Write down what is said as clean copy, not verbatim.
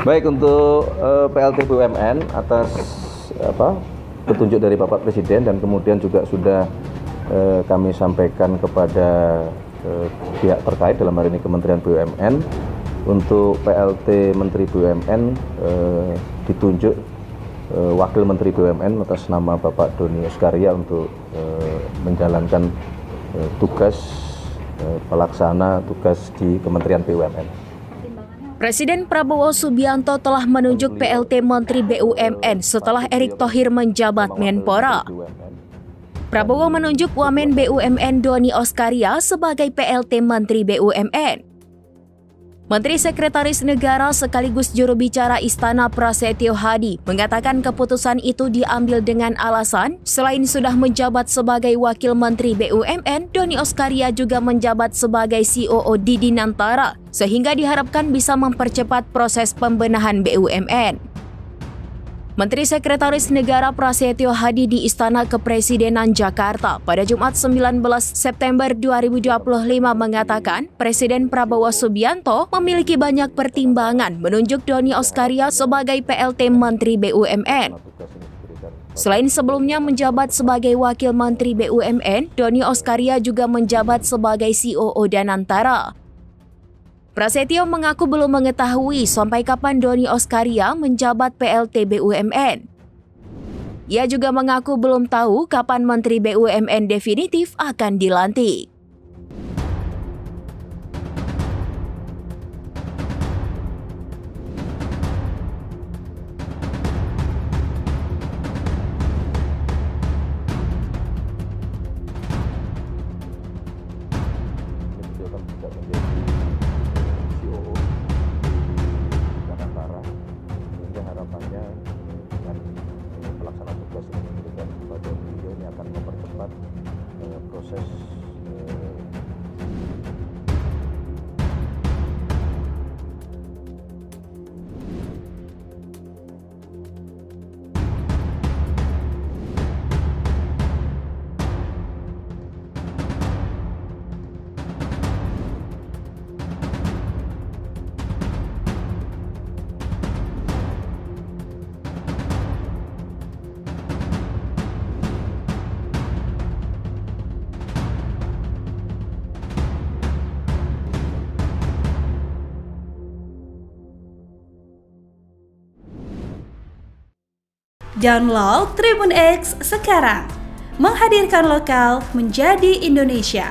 Baik, untuk PLT BUMN atas petunjuk dari Bapak Presiden dan kemudian juga sudah kami sampaikan kepada pihak terkait, dalam hal ini Kementerian BUMN. Untuk PLT Menteri BUMN ditunjuk Wakil Menteri BUMN atas nama Bapak Doni Oskaria untuk menjalankan tugas pelaksana tugas di Kementerian BUMN. Presiden Prabowo Subianto telah menunjuk PLT Menteri BUMN setelah Erick Thohir menjabat Menpora. Prabowo menunjuk Wamen BUMN Doni Oskaria sebagai PLT Menteri BUMN. Menteri Sekretaris Negara sekaligus juru bicara Istana Prasetyo Hadi mengatakan keputusan itu diambil dengan alasan selain sudah menjabat sebagai Wakil Menteri BUMN, Doni Oskaria juga menjabat sebagai COO di Dinantara, sehingga diharapkan bisa mempercepat proses pembenahan BUMN. Menteri Sekretaris Negara Prasetyo Hadi di Istana Kepresidenan Jakarta pada Jumat 19 September 2025 mengatakan Presiden Prabowo Subianto memiliki banyak pertimbangan menunjuk Doni Oskaria sebagai PLT Menteri BUMN. Selain sebelumnya menjabat sebagai Wakil Menteri BUMN, Doni Oskaria juga menjabat sebagai COO Danantara. Prasetyo mengaku belum mengetahui sampai kapan Doni Oskaria menjabat PLT BUMN. Ia juga mengaku belum tahu kapan Menteri BUMN definitif akan dilantik. Harapannya dengan pelaksanaan tugas yang diberikan kepada beliau ini akan mempercepat proses Download Tribun X sekarang, menghadirkan lokal menjadi Indonesia.